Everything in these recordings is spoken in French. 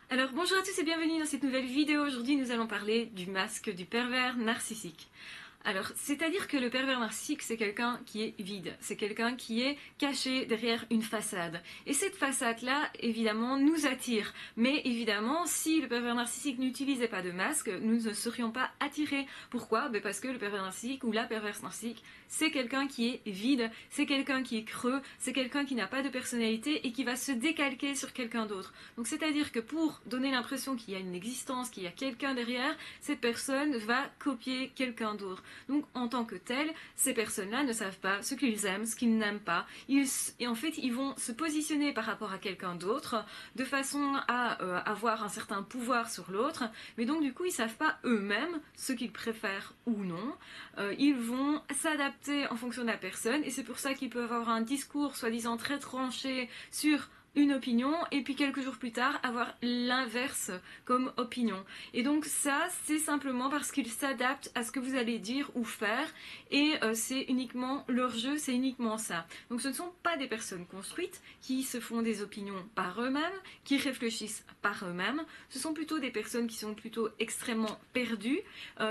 Alors bonjour à tous et bienvenue dans cette nouvelle vidéo. Aujourd'hui nous allons parler du masque du pervers narcissique. Alors, c'est-à-dire que le pervers narcissique, c'est quelqu'un qui est vide, c'est quelqu'un qui est caché derrière une façade. Et cette façade-là, évidemment, nous attire. Mais évidemment, si le pervers narcissique n'utilisait pas de masque, nous ne serions pas attirés. Pourquoi? Parce que le pervers narcissique ou la perverse narcissique, c'est quelqu'un qui est vide, c'est quelqu'un qui est creux, c'est quelqu'un qui n'a pas de personnalité et qui va se décalquer sur quelqu'un d'autre. Donc c'est-à-dire que pour donner l'impression qu'il y a une existence, qu'il y a quelqu'un derrière, cette personne va copier quelqu'un d'autre. Donc en tant que tel, ces personnes-là ne savent pas ce qu'ils aiment, ce qu'ils n'aiment pas. Et en fait, ils vont se positionner par rapport à quelqu'un d'autre de façon à avoir un certain pouvoir sur l'autre. Mais donc du coup, ils ne savent pas eux-mêmes ce qu'ils préfèrent ou non. Ils vont s'adapter en fonction de la personne et c'est pour ça qu'ils peuvent avoir un discours soi-disant très tranché sur une opinion et puis quelques jours plus tard avoir l'inverse comme opinion. Et donc ça, c'est simplement parce qu'ils s'adaptent à ce que vous allez dire ou faire et c'est uniquement leur jeu, c'est uniquement ça. Donc ce ne sont pas des personnes construites qui se font des opinions par eux-mêmes, qui réfléchissent par eux-mêmes. Ce sont plutôt des personnes qui sont plutôt extrêmement perdues,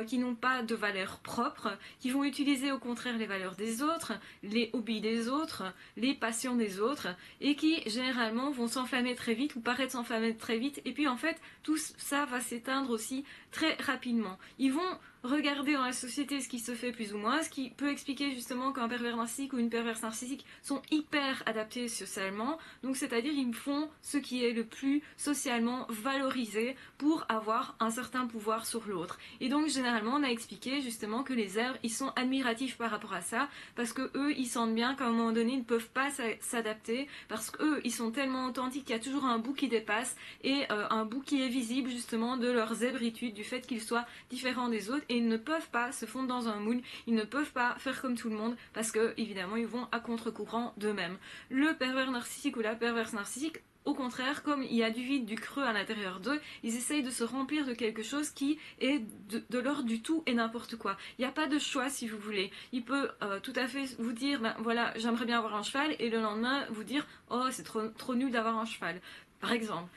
qui n'ont pas de valeurs propres, qui vont utiliser au contraire les valeurs des autres, les hobbies des autres, les passions des autres et qui généralement vont s'enflammer très vite ou paraître s'enflammer très vite et puis en fait tout ça va s'éteindre aussi très rapidement. Ils vont regarder dans la société ce qui se fait plus ou moins, ce qui peut expliquer justement qu'un pervers narcissique ou une perverse narcissique sont hyper adaptés socialement, donc c'est-à-dire ils font ce qui est le plus socialement valorisé pour avoir un certain pouvoir sur l'autre. Et donc généralement on a expliqué justement que les êtres ils sont admiratifs par rapport à ça parce que eux ils sentent bien qu'à un moment donné ils ne peuvent pas s'adapter parce qu'eux ils sont tellement authentiques qu'il y a toujours un bout qui dépasse et un bout qui est visible justement de leur zébritude, du fait qu'ils soient différents des autres et ils ne peuvent pas se fondre dans un moule, ils ne peuvent pas faire comme tout le monde parce que évidemment ils vont à contre-courant d'eux-mêmes. Le pervers narcissique ou la perverse narcissique, au contraire, comme il y a du vide, du creux à l'intérieur d'eux, ils essayent de se remplir de quelque chose qui est de l'ordre du tout et n'importe quoi. Il n'y a pas de choix si vous voulez. Il peut tout à fait vous dire, ben voilà, j'aimerais bien avoir un cheval, et le lendemain vous dire, oh c'est trop nul d'avoir un cheval. Par exemple.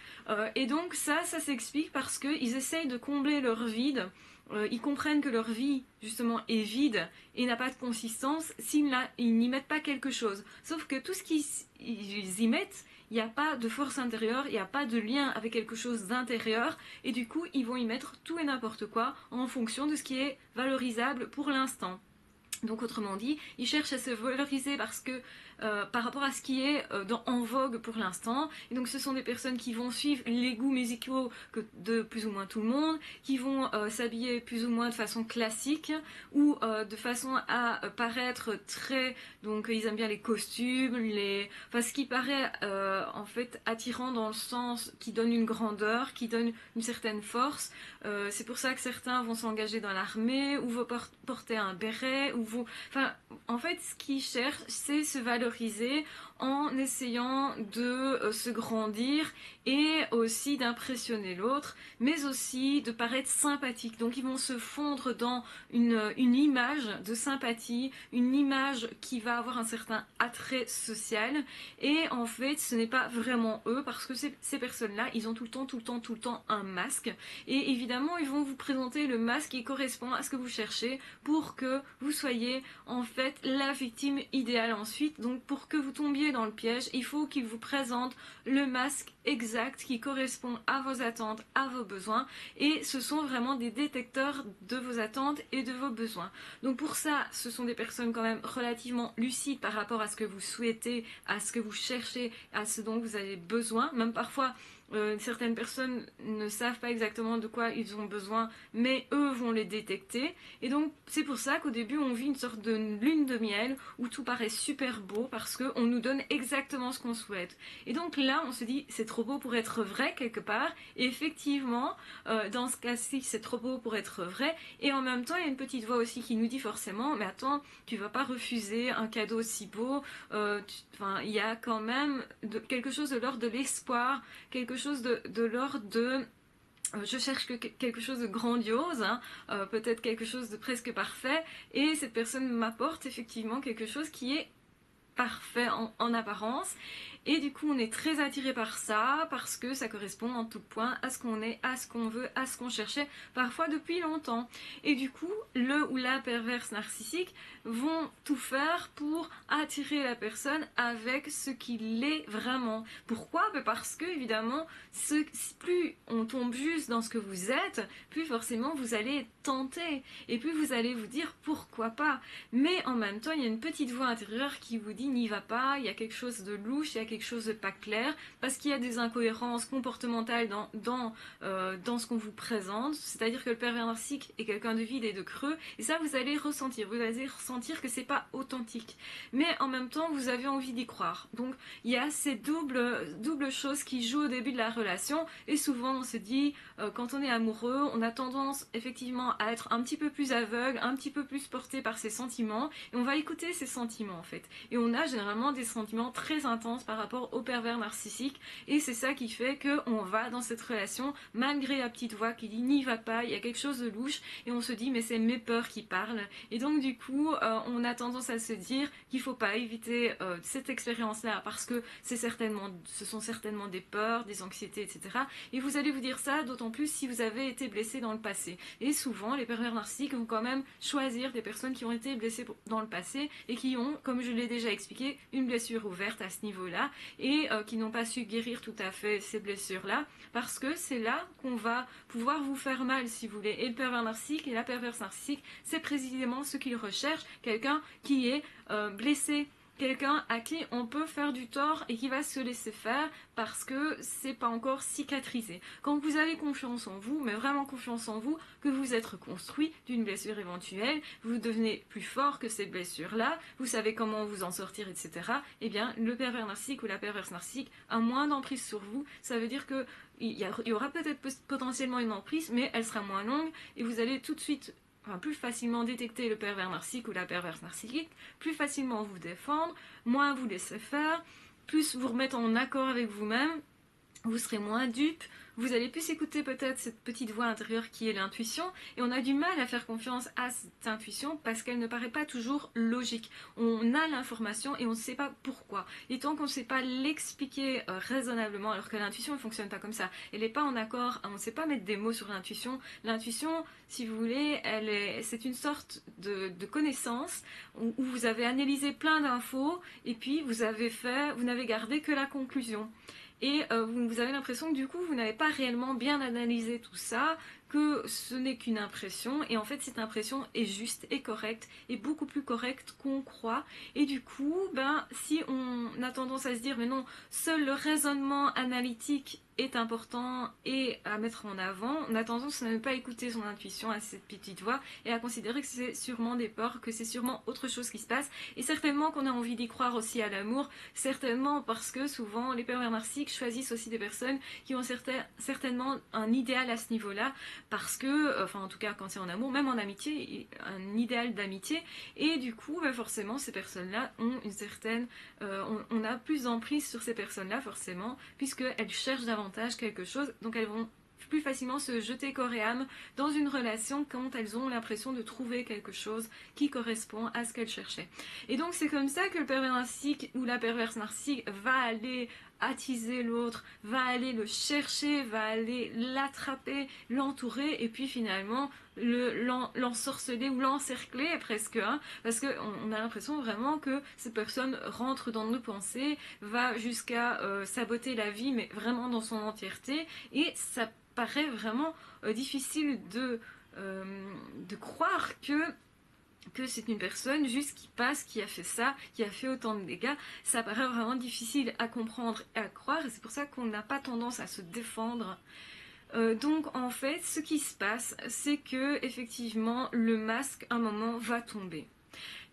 Et donc ça s'explique parce qu'ils essayent de combler leur vide. Ils comprennent que leur vie, justement, est vide et n'a pas de consistance s'ils n'y mettent pas quelque chose. Sauf que tout ce qu'ils y mettent, il n'y a pas de force intérieure, il n'y a pas de lien avec quelque chose d'intérieur, et du coup, ils vont y mettre tout et n'importe quoi en fonction de ce qui est valorisable pour l'instant. Donc autrement dit, ils cherchent à se valoriser parce que par rapport à ce qui est en vogue pour l'instant. Et donc ce sont des personnes qui vont suivre les goûts musicaux de plus ou moins tout le monde, qui vont s'habiller plus ou moins de façon classique ou de façon à paraître très... Donc ils aiment bien les costumes, enfin ce qui paraît en fait attirant dans le sens qui donne une grandeur, qui donne une certaine force. C'est pour ça que certains vont s'engager dans l'armée ou vont porter un béret ou enfin, en fait, ce qu'ils cherchent, c'est se valoriser en essayant de se grandir et aussi d'impressionner l'autre, mais aussi de paraître sympathique. Donc ils vont se fondre dans une image de sympathie, une image qui va avoir un certain attrait social, et en fait ce n'est pas vraiment eux parce que ces personnes-là, ils ont tout le temps un masque, et évidemment ils vont vous présenter le masque qui correspond à ce que vous cherchez pour que vous soyez en fait la victime idéale ensuite. Donc pour que vous tombiez dans le piège, il faut qu'ils vous présentent le masque exact qui correspond à vos attentes, à vos besoins, et ce sont vraiment des détecteurs de vos attentes et de vos besoins. Donc pour ça, ce sont des personnes quand même relativement lucides par rapport à ce que vous souhaitez, à ce que vous cherchez, à ce dont vous avez besoin. Même parfois certaines personnes ne savent pas exactement de quoi ils ont besoin, mais eux vont les détecter. Et donc c'est pour ça qu'au début on vit une sorte de lune de miel où tout paraît super beau parce qu'on nous donne exactement ce qu'on souhaite. Et donc là on se dit c'est trop beau pour être vrai quelque part, et effectivement dans ce cas-ci c'est trop beau pour être vrai, et en même temps il y a une petite voix aussi qui nous dit forcément mais attends, tu vas pas refuser un cadeau si beau, il y a quand même quelque chose de l'ordre de l'espoir, quelque chose de l'ordre de je cherche quelque chose de grandiose, hein, peut-être quelque chose de presque parfait, et cette personne m'apporte effectivement quelque chose qui est parfait en apparence, Et du coup, on est très attiré par ça parce que ça correspond en tout point à ce qu'on est, à ce qu'on veut, à ce qu'on cherchait, parfois depuis longtemps. Et du coup, le ou la perverse narcissique vont tout faire pour attirer la personne avec ce qu'il est vraiment. Pourquoi? Parce que, évidemment, plus on tombe juste dans ce que vous êtes, plus forcément vous allez être tenté. Et plus vous allez vous dire pourquoi pas. Mais en même temps, il y a une petite voix intérieure qui vous dit n'y va pas, il y a quelque chose de louche, il y a quelque chose de pas clair, parce qu'il y a des incohérences comportementales dans ce qu'on vous présente. C'est-à-dire que le pervers narcissique est quelqu'un de vide et de creux, et ça vous allez ressentir. Vous allez ressentir que c'est pas authentique. Mais en même temps, vous avez envie d'y croire. Donc il y a ces doubles choses qui jouent au début de la relation, et souvent on se dit, quand on est amoureux, on a tendance effectivement à être un petit peu plus aveugle, un petit peu plus porté par ses sentiments, et on va écouter ses sentiments en fait. Et on a généralement des sentiments très intenses par rapport au pervers narcissique, et c'est ça qui fait qu'on va dans cette relation, malgré la petite voix qui dit n'y va pas, il y a quelque chose de louche, et on se dit mais c'est mes peurs qui parlent, et donc du coup on a tendance à se dire qu'il faut pas éviter cette expérience-là, parce que ce sont certainement des peurs, des anxiétés, etc. Et vous allez vous dire ça d'autant plus si vous avez été blessé dans le passé. Et souvent, les pervers narcissiques vont quand même choisir des personnes qui ont été blessées dans le passé et qui ont, comme je l'ai déjà expliqué, une blessure ouverte à ce niveau-là et qui n'ont pas su guérir tout à fait ces blessures-là, parce que c'est là qu'on va pouvoir vous faire mal, si vous voulez. Et le pervers narcissique et la perverse narcissique, c'est précisément ce qu'ils recherchent, quelqu'un qui est blessé, quelqu'un à qui on peut faire du tort et qui va se laisser faire parce que c'est pas encore cicatrisé. Quand vous avez confiance en vous, mais vraiment confiance en vous, que vous êtes reconstruit d'une blessure éventuelle, vous devenez plus fort que ces blessures-là, vous savez comment vous en sortir, etc. Eh bien, le pervers narcissique ou la perverse narcissique a moins d'emprise sur vous. Ça veut dire que il y aura peut-être potentiellement une emprise, mais elle sera moins longue et vous allez tout de suite plus facilement détecter le pervers narcissique ou la perverse narcissique, plus facilement vous défendre, moins vous laisser faire, plus vous remettre en accord avec vous-même, vous serez moins dupe, vous allez plus écouter peut-être cette petite voix intérieure qui est l'intuition, et on a du mal à faire confiance à cette intuition parce qu'elle ne paraît pas toujours logique. On a l'information et on ne sait pas pourquoi. Et tant qu'on ne sait pas l'expliquer raisonnablement, alors que l'intuition ne fonctionne pas comme ça, elle n'est pas en accord, on ne sait pas mettre des mots sur l'intuition. L'intuition, si vous voulez, c'est une sorte de connaissance où vous avez analysé plein d'infos et puis vous n'avez gardé que la conclusion. Et vous avez l'impression que du coup vous n'avez pas réellement bien analysé tout ça, que ce n'est qu'une impression, et en fait cette impression est juste et correcte, et beaucoup plus correcte qu'on croit. Et du coup, si on a tendance à se dire mais non, seul le raisonnement analytique est important et à mettre en avant, on a tendance à ne pas écouter son intuition, à cette petite voix, et à considérer que c'est sûrement des peurs, que c'est sûrement autre chose qui se passe, et certainement qu'on a envie d'y croire aussi à l'amour, certainement parce que souvent les pervers narcissiques choisissent aussi des personnes qui ont certainement un idéal à ce niveau-là, parce que, enfin en tout cas quand c'est en amour, même en amitié, un idéal d'amitié, et du coup forcément ces personnes-là ont une certaine, on a plus d'emprise sur ces personnes-là forcément, puisqu'elles cherchent davantage quelque chose, donc elles vont plus facilement se jeter corps et âme dans une relation quand elles ont l'impression de trouver quelque chose qui correspond à ce qu'elles cherchaient. Et donc c'est comme ça que le pervers narcissique ou la perverse narcissique va aller attiser l'autre, va aller le chercher, va aller l'attraper, l'entourer et puis finalement l'ensorceler ou l'encercler presque, hein, parce qu'on a l'impression vraiment que cette personne rentre dans nos pensées, va jusqu'à saboter la vie, mais vraiment dans son entièreté, et ça paraît vraiment difficile de croire que c'est une personne juste qui passe, qui a fait ça, qui a fait autant de dégâts. Ça paraît vraiment difficile à comprendre et à croire, et c'est pour ça qu'on n'a pas tendance à se défendre. Donc en fait, ce qui se passe, c'est que effectivement, le masque, à un moment, va tomber.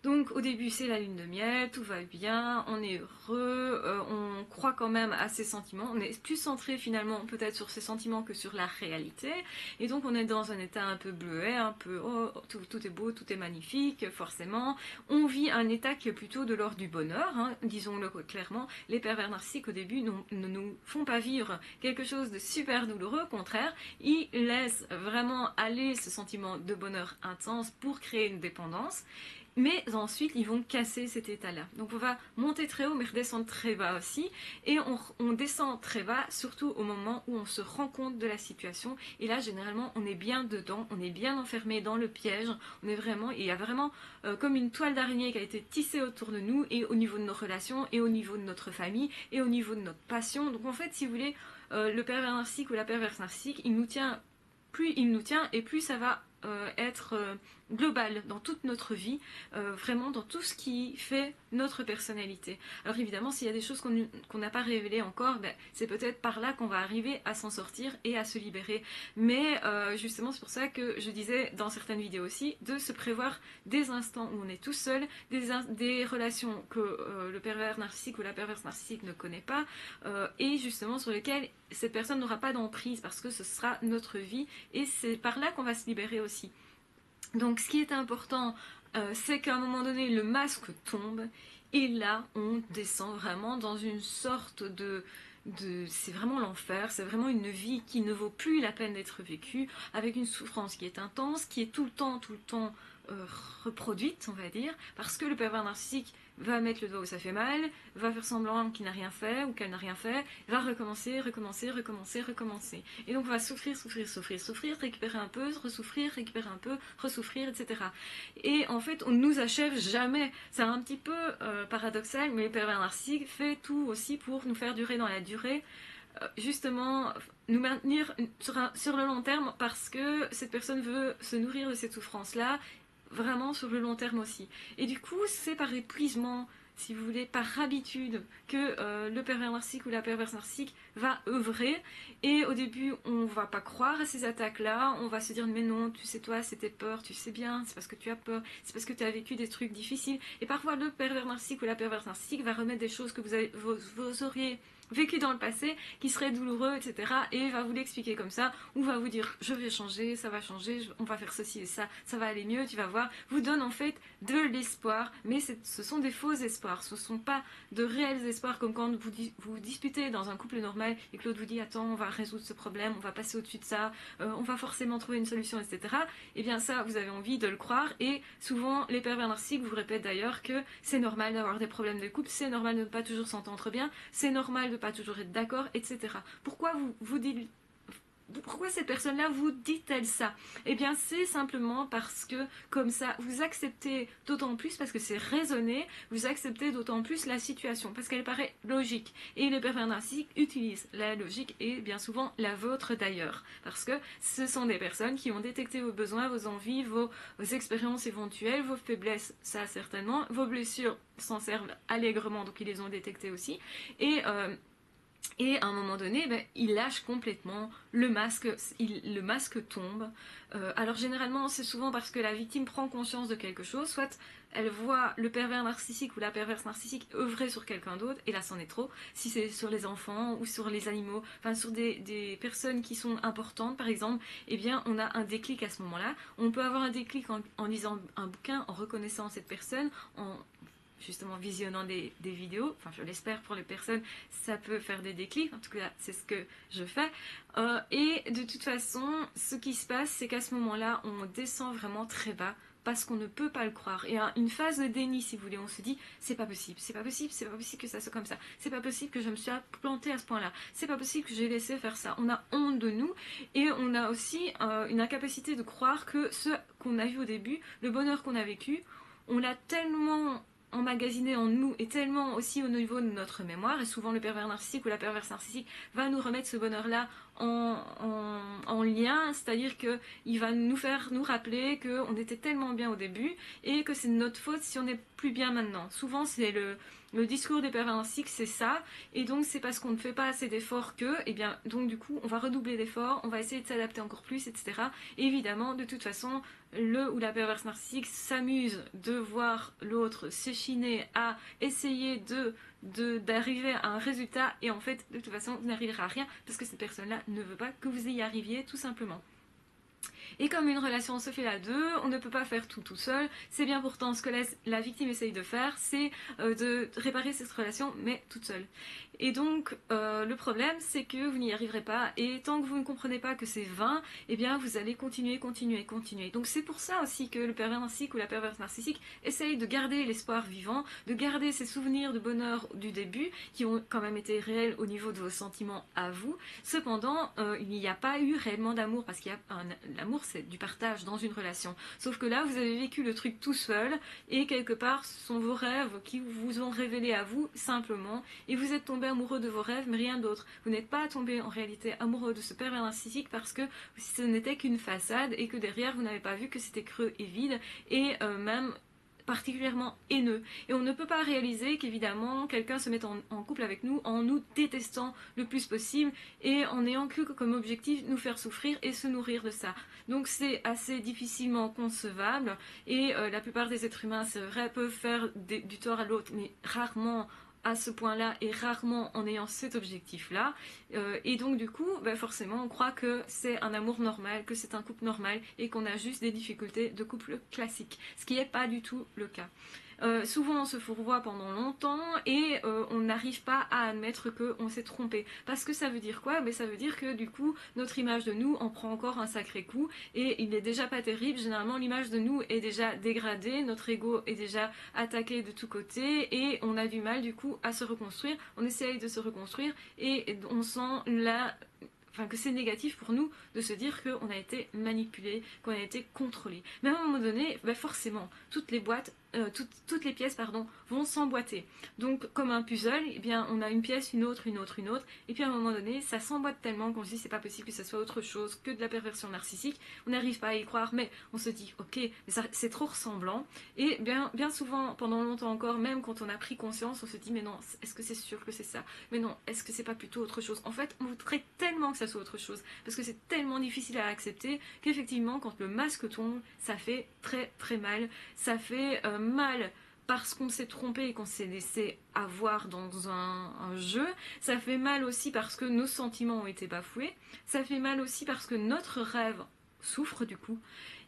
Donc au début c'est la lune de miel, tout va bien, on est heureux, on croit quand même à ses sentiments, on est plus centré finalement peut-être sur ses sentiments que sur la réalité, et donc on est dans un état un peu bleuet, un peu oh, tout est beau, tout est magnifique, forcément. On vit un état qui est plutôt de l'ordre du bonheur, hein, disons-le clairement. Les pervers narcissiques au début ne nous font pas vivre quelque chose de super douloureux, au contraire, ils laissent vraiment aller ce sentiment de bonheur intense pour créer une dépendance. mais ensuite ils vont casser cet état-là. Donc on va monter très haut mais redescendre très bas aussi, et on descend très bas surtout au moment où on se rend compte de la situation, et là généralement on est bien dedans, on est bien enfermé dans le piège, on est vraiment, il y a vraiment comme une toile d'araignée qui a été tissée autour de nous, et au niveau de nos relations, et au niveau de notre famille, et au niveau de notre passion. Donc en fait, si vous voulez, le pervers narcissique ou la perverse narcissique, il nous tient, plus il nous tient, et plus ça va être global dans toute notre vie, vraiment dans tout ce qui fait notre personnalité. Alors évidemment, s'il y a des choses qu'on n'a pas révélées encore, ben, c'est peut-être par là qu'on va arriver à s'en sortir et à se libérer. Mais justement, c'est pour ça que je disais dans certaines vidéos aussi, de se prévoir des instants où on est tout seul, des relations que le pervers narcissique ou la perverse narcissique ne connaît pas, et justement sur lesquelles cette personne n'aura pas d'emprise, parce que ce sera notre vie, et c'est par là qu'on va se libérer aussi. Donc ce qui est important, c'est qu'à un moment donné, le masque tombe, et là, on descend vraiment dans une sorte c'est vraiment l'enfer, c'est vraiment une vie qui ne vaut plus la peine d'être vécue, avec une souffrance qui est intense, qui est tout le temps reproduite, on va dire, parce que le pervers narcissique va mettre le doigt où ça fait mal, va faire semblant qu'il n'a rien fait ou qu'elle n'a rien fait, va recommencer. Et donc on va souffrir, récupérer un peu, ressouffrir, récupérer un peu, ressouffrir, etc. Et en fait, on ne nous achève jamais. C'est un petit peu paradoxal, mais le pervers narcissique fait tout aussi pour nous faire durer dans la durée, justement nous maintenir sur le long terme, parce que cette personne veut se nourrir de cette souffrance-là, vraiment sur le long terme aussi. Et du coup, c'est par épuisement, si vous voulez, par habitude, que le pervers narcissique ou la perverse narcissique va œuvrer. Et au début, on va pas croire à ces attaques-là, on va se dire mais non, tu sais toi, c'était peur, tu sais bien, c'est parce que tu as peur, c'est parce que tu as vécu des trucs difficiles. Et parfois, le pervers narcissique ou la perverse narcissique va remettre des choses que vous auriez vécu dans le passé, qui serait douloureux, etc. Et va vous l'expliquer comme ça, ou va vous dire je vais changer, ça va changer, on va faire ceci et ça va aller mieux, tu vas voir. Vous donne en fait de l'espoir, mais ce sont des faux espoirs, ce ne sont pas de réels espoirs, comme quand vous disputez dans un couple normal et que l'autre vous dit attends, on va résoudre ce problème, on va passer au-dessus de ça, on va forcément trouver une solution, etc. Et bien ça, vous avez envie de le croire, et souvent les pervers narcissiques vous répètent d'ailleurs que c'est normal d'avoir des problèmes de couple, c'est normal de ne pas toujours s'entendre bien, c'est normal de pas toujours être d'accord, etc. Pourquoi pourquoi cette personne-là vous dit-elle ça? Eh bien, c'est simplement parce que, comme ça, vous acceptez d'autant plus, parce que c'est raisonné, vous acceptez d'autant plus la situation, parce qu'elle paraît logique. Et les pervers narcissiques utilisent la logique, et bien souvent la vôtre d'ailleurs, parce que ce sont des personnes qui ont détecté vos besoins, vos envies, vos expériences éventuelles, vos faiblesses, ça certainement, vos blessures s'en servent allègrement, donc ils les ont détectées aussi, et à un moment donné, ben, il lâche complètement, le masque tombe. Alors généralement, c'est souvent parce que la victime prend conscience de quelque chose, soit elle voit le pervers narcissique ou la perverse narcissique œuvrer sur quelqu'un d'autre, et là c'en est trop, si c'est sur les enfants ou sur les animaux, enfin sur des personnes qui sont importantes par exemple, eh bien on a un déclic à ce moment-là. On peut avoir un déclic en lisant un bouquin, en reconnaissant cette personne, en justement visionnant des vidéos, enfin je l'espère pour les personnes, ça peut faire des déclics, en tout cas c'est ce que je fais, et de toute façon ce qui se passe c'est qu'à ce moment-là on descend vraiment très bas, parce qu'on ne peut pas le croire, et une phase de déni si vous voulez, on se dit c'est pas possible que ça soit comme ça, c'est pas possible que je me suis plantée à ce point là, c'est pas possible que j'ai laissé faire ça, on a honte de nous, et on a aussi une incapacité de croire que ce qu'on a vu au début, le bonheur qu'on a vécu, on l'a tellement emmagasiné en nous, et tellement aussi au niveau de notre mémoire, et souvent le pervers narcissique ou la perverse narcissique va nous remettre ce bonheur-là en lien, c'est-à-dire qu'il va nous faire nous rappeler qu'on était tellement bien au début, et que c'est notre faute si on n'est plus bien maintenant. Souvent c'est le discours des pervers narcissiques, c'est ça, et donc c'est parce qu'on ne fait pas assez d'efforts que, et bien donc du coup on va redoubler d'efforts, on va essayer de s'adapter encore plus, etc. Et évidemment, de toute façon, le ou la perverse narcissique s'amuse de voir l'autre s'échiner à essayer d'arriver à un résultat, et en fait de toute façon vous n'arriverez à rien, parce que cette personne là ne veut pas que vous y arriviez tout simplement. Et comme une relation se fait à deux, on ne peut pas faire tout seul. C'est bien pourtant ce que la victime essaye de faire, c'est de réparer cette relation, mais toute seule. Et donc, le problème, c'est que vous n'y arriverez pas. Et tant que vous ne comprenez pas que c'est vain, eh bien, vous allez continuer. Donc, c'est pour ça aussi que le pervers narcissique ou la perverse narcissique essaye de garder l'espoir vivant, de garder ces souvenirs de bonheur du début, qui ont quand même été réels au niveau de vos sentiments à vous. Cependant, il n'y a pas eu réellement d'amour, parce qu'il y a l'amour, c'est du partage dans une relation. Sauf que là, vous avez vécu le truc tout seul, et quelque part, ce sont vos rêves qui vous ont révélé à vous, simplement, et vous êtes tombé amoureux de vos rêves, mais rien d'autre. Vous n'êtes pas tombé en réalité amoureux de ce pervers narcissique parce que ce n'était qu'une façade et que derrière vous n'avez pas vu que c'était creux et vide et même particulièrement haineux. Et on ne peut pas réaliser qu'évidemment quelqu'un se mette en couple avec nous en nous détestant le plus possible et en ayant que comme objectif nous faire souffrir et se nourrir de ça. Donc c'est assez difficilement concevable et la plupart des êtres humains, c'est vrai, peuvent faire du tort à l'autre, mais rarement à ce point-là et rarement en ayant cet objectif-là. Et donc du coup, forcément, on croit que c'est un amour normal, que c'est un couple normal et qu'on a juste des difficultés de couple classique, ce qui n'est pas du tout le cas. Souvent on se fourvoie pendant longtemps et on n'arrive pas à admettre qu'on s'est trompé. Parce que ça veut dire quoi? Ça veut dire que du coup notre image de nous en prend encore un sacré coup et il n'est déjà pas terrible. Généralement l'image de nous est déjà dégradée, notre ego est déjà attaqué de tous côtés et on a du mal du coup à se reconstruire. On essaye de se reconstruire et on sent que c'est négatif pour nous de se dire qu'on a été manipulé, qu'on a été contrôlé. Mais à un moment donné, forcément, toutes les pièces vont s'emboîter. Donc comme un puzzle, eh bien, on a une pièce, une autre, et puis à un moment donné, ça s'emboîte tellement qu'on se dit c'est pas possible que ça soit autre chose que de la perversion narcissique. On n'arrive pas à y croire, mais on se dit ok, mais c'est trop ressemblant. Et bien souvent, pendant longtemps encore, même quand on a pris conscience, on se dit mais non, est-ce que c'est sûr que c'est ça? Mais non, est-ce que c'est pas plutôt autre chose? En fait, on voudrait tellement que ça soit autre chose, parce que c'est tellement difficile à accepter qu'effectivement, quand le masque tombe, ça fait très très mal. Ça fait mal parce qu'on s'est trompé et qu'on s'est laissé avoir dans un jeu. Ça fait mal aussi parce que nos sentiments ont été bafoués. Ça fait mal aussi parce que notre rêve souffre du coup.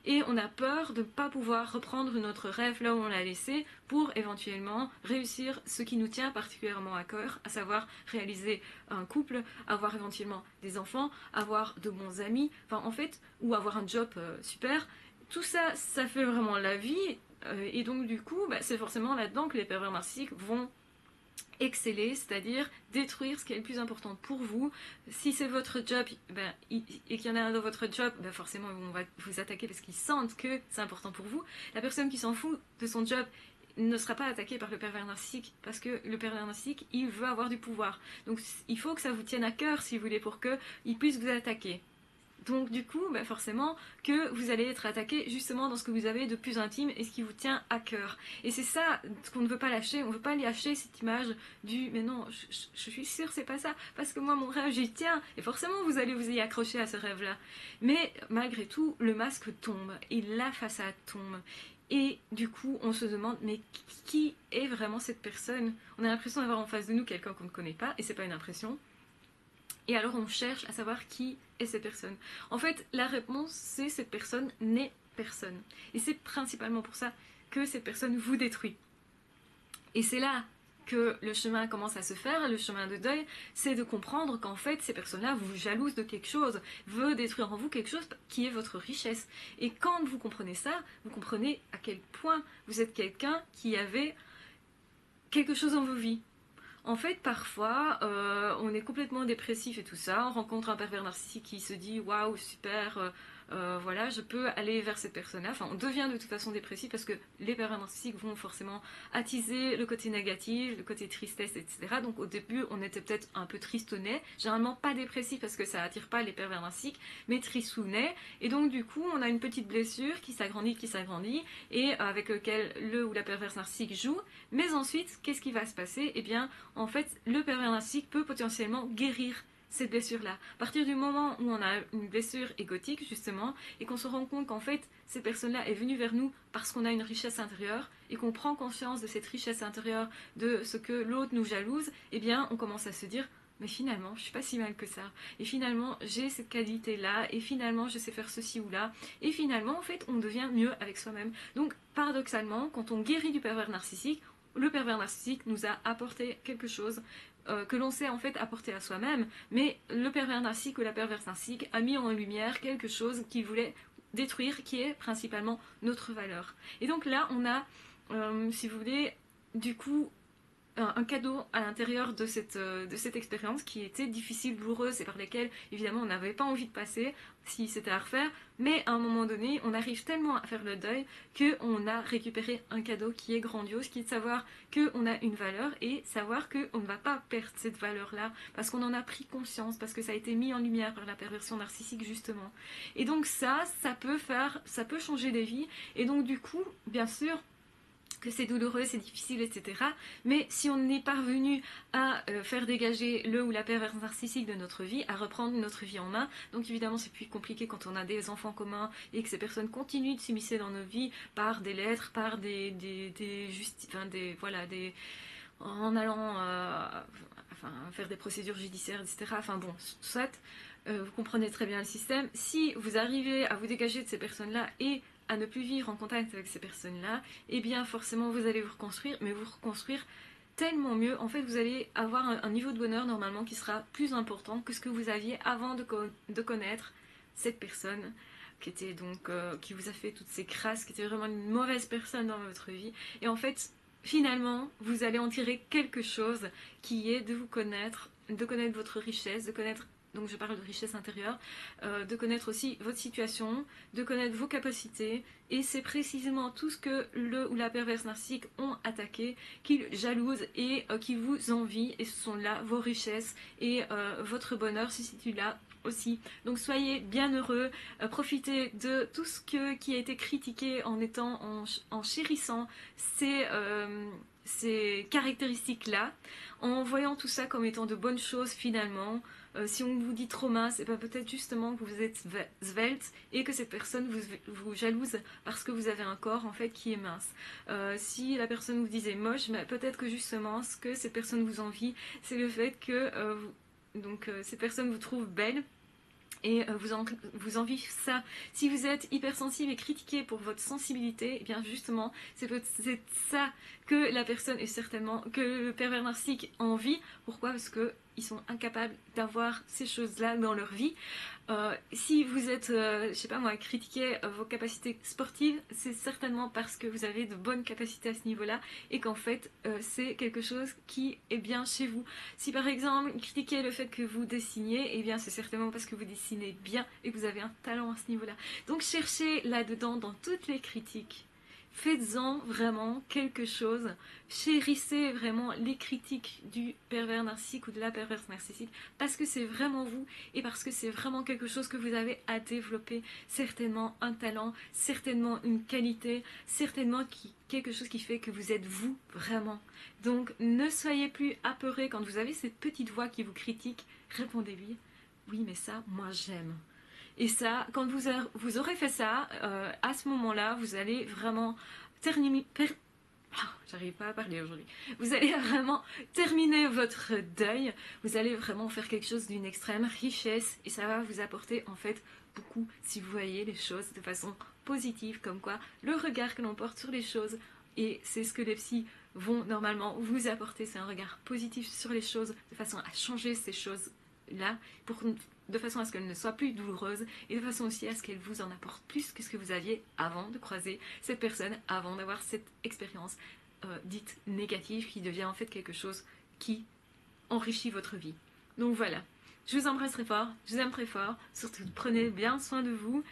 Et on a peur de ne pas pouvoir reprendre notre rêve là où on l'a laissé pour éventuellement réussir ce qui nous tient particulièrement à cœur, à savoir réaliser un couple, avoir éventuellement des enfants, avoir de bons amis, ou avoir un job super. Tout ça, ça fait vraiment la vie. Et donc du coup, c'est forcément là-dedans que les pervers narcissiques vont exceller, c'est-à-dire détruire ce qui est le plus important pour vous. Si c'est votre job et qu'il y en a un dans votre job, forcément on va vous attaquer parce qu'ils sentent que c'est important pour vous. La personne qui s'en fout de son job ne sera pas attaquée par le pervers narcissique parce que le pervers narcissique, il veut avoir du pouvoir. Donc il faut que ça vous tienne à cœur si vous voulez pour qu'il puisse vous attaquer. Donc du coup, forcément que vous allez être attaqué justement dans ce que vous avez de plus intime et ce qui vous tient à cœur. Et c'est ça ce qu'on ne veut pas lâcher. On ne veut pas lâcher cette image du mais non, je suis sûre c'est pas ça parce que moi mon rêve j'y tiens. Et forcément vous allez vous y accrocher à ce rêve-là. Mais malgré tout, le masque tombe et la façade tombe. Et du coup, on se demande, mais qui est vraiment cette personne? On a l'impression d'avoir en face de nous quelqu'un qu'on ne connaît pas, et c'est pas une impression. Et alors on cherche à savoir qui est cette personne. En fait, la réponse, c'est cette personne n'est personne. Et c'est principalement pour ça que cette personne vous détruit. Et c'est là que le chemin commence à se faire, le chemin de deuil, c'est de comprendre qu'en fait, ces personnes-là vous jalousent de quelque chose, veulent détruire en vous quelque chose qui est votre richesse. Et quand vous comprenez ça, vous comprenez à quel point vous êtes quelqu'un qui avait quelque chose dans vos vies. En fait, parfois, on est complètement dépressif et tout ça, on rencontre un pervers narcissique qui se dit « Waouh, super, voilà, je peux aller vers cette personne-là ». Enfin, on devient de toute façon dépressif parce que les pervers narcissiques vont forcément attiser le côté négatif, le côté tristesse, etc. Donc au début, on était peut-être un peu tristounet, généralement pas dépressif parce que ça attire pas les pervers narcissiques, mais tristounet. Et donc du coup, on a une petite blessure qui s'agrandit, et avec lequel le ou la perverse narcissique joue. Mais ensuite, qu'est-ce qui va se passer? Eh bien, en fait, le pervers narcissique peut potentiellement guérir cette blessure-là. À partir du moment où on a une blessure égotique, justement, et qu'on se rend compte qu'en fait, cette personne-là est venue vers nous parce qu'on a une richesse intérieure, et qu'on prend conscience de cette richesse intérieure, de ce que l'autre nous jalouse, eh bien, on commence à se dire mais finalement, je suis pas si mal que ça. Et finalement, j'ai cette qualité-là, et finalement, je sais faire ceci ou là. Et finalement, en fait, on devient mieux avec soi-même. Donc, paradoxalement, quand on guérit du pervers narcissique, le pervers narcissique nous a apporté quelque chose que l'on sait en fait apporter à soi-même, mais le pervers narcissique ou la perverse narcissique a mis en lumière quelque chose qu'il voulait détruire, qui est principalement notre valeur. Et donc là, on a, si vous voulez, du coup, un cadeau à l'intérieur de cette expérience qui était difficile, douloureuse et par laquelle évidemment on n'avait pas envie de passer si c'était à refaire, mais à un moment donné on arrive tellement à faire le deuil qu'on a récupéré un cadeau qui est grandiose, qui est de savoir qu'on a une valeur et savoir qu'on ne va pas perdre cette valeur là parce qu'on en a pris conscience, parce que ça a été mis en lumière par la perversion narcissique justement. Et donc ça peut changer des vies. Et donc du coup, bien sûr que c'est douloureux, c'est difficile, etc. Mais si on est parvenu à faire dégager le ou la perverse narcissique de notre vie, à reprendre notre vie en main, donc évidemment c'est plus compliqué quand on a des enfants communs et que ces personnes continuent de s'immiscer dans nos vies par des lettres, par en allant faire des procédures judiciaires, etc. Enfin bon, soit vous comprenez très bien le système. Si vous arrivez à vous dégager de ces personnes-là et à ne plus vivre en contact avec ces personnes-là, eh bien forcément vous allez vous reconstruire, mais vous reconstruire tellement mieux. En fait, vous allez avoir un niveau de bonheur normalement qui sera plus important que ce que vous aviez avant de connaître cette personne qui était donc qui vous a fait toutes ces crasses, qui était vraiment une mauvaise personne dans votre vie. Et en fait, finalement, vous allez en tirer quelque chose qui est de vous connaître, de connaître votre richesse, de connaître, donc je parle de richesse intérieure, de connaître aussi votre situation, de connaître vos capacités, et c'est précisément tout ce que le ou la perverse narcissique ont attaqué, qu'ils jalousent et qui vous envient, et ce sont là vos richesses, et votre bonheur se situe là aussi. Donc soyez bien heureux, profitez de tout ce qui a été critiqué en chérissant ces caractéristiques-là, en voyant tout ça comme étant de bonnes choses finalement. Si on vous dit trop mince, c'est pas peut-être justement que vous êtes svelte et que cette personne vous jalouse parce que vous avez un corps en fait qui est mince. Si la personne vous disait moche, mais peut-être que justement ce que cette personne vous envie, c'est le fait que cette personne vous trouve belle et vous envie ça. Si vous êtes hypersensible et critiqué pour votre sensibilité, eh bien justement, c'est ça que la personne est certainement, que le pervers narcissique a envie. Pourquoi? Parce que ils sont incapables d'avoir ces choses-là dans leur vie. Si vous êtes, je sais pas moi, critiqué vos capacités sportives, c'est certainement parce que vous avez de bonnes capacités à ce niveau-là et qu'en fait, c'est quelque chose qui est bien chez vous. Si par exemple, critiquez le fait que vous dessiniez, eh bien c'est certainement parce que vous dessinez bien et que vous avez un talent à ce niveau-là. Donc cherchez là-dedans dans toutes les critiques. Faites-en vraiment quelque chose. Chérissez vraiment les critiques du pervers narcissique ou de la perverse narcissique parce que c'est vraiment vous et parce que c'est vraiment quelque chose que vous avez à développer. Certainement un talent, certainement une qualité, certainement quelque chose qui fait que vous êtes vous vraiment. Donc ne soyez plus apeurés quand vous avez cette petite voix qui vous critique. Répondez-lui, oui mais ça, moi j'aime. Et ça, quand vous aurez fait ça, à ce moment-là, vous allez vraiment terminer... J'arrive pas à parler aujourd'hui. Vous allez vraiment terminer votre deuil. Vous allez vraiment faire quelque chose d'une extrême richesse. Et ça va vous apporter en fait beaucoup si vous voyez les choses de façon positive. Comme quoi, le regard que l'on porte sur les choses, et c'est ce que les psys vont normalement vous apporter, c'est un regard positif sur les choses, de façon à changer ces choses-là, de façon à ce qu'elles ne soient plus douloureuses et de façon aussi à ce qu'elles vous en apportent plus que ce que vous aviez avant de croiser cette personne, avant d'avoir cette expérience dite négative qui devient en fait quelque chose qui enrichit votre vie. Donc voilà, je vous embrasse très fort, je vous aime très fort, surtout prenez bien soin de vous,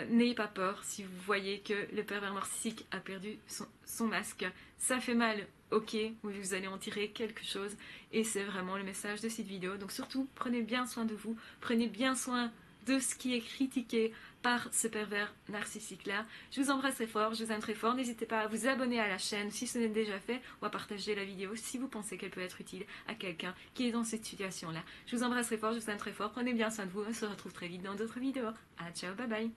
n'ayez pas peur si vous voyez que le pervers narcissique a perdu son masque, ça fait mal, ok, vous allez en tirer quelque chose et c'est vraiment le message de cette vidéo. Donc surtout, prenez bien soin de vous, prenez bien soin de ce qui est critiqué par ce pervers narcissique-là. Je vous embrasse très fort, je vous aime très fort. N'hésitez pas à vous abonner à la chaîne si ce n'est déjà fait ou à partager la vidéo si vous pensez qu'elle peut être utile à quelqu'un qui est dans cette situation-là. Je vous embrasse très fort, je vous aime très fort. Prenez bien soin de vous, on se retrouve très vite dans d'autres vidéos. Ah, ciao, bye bye.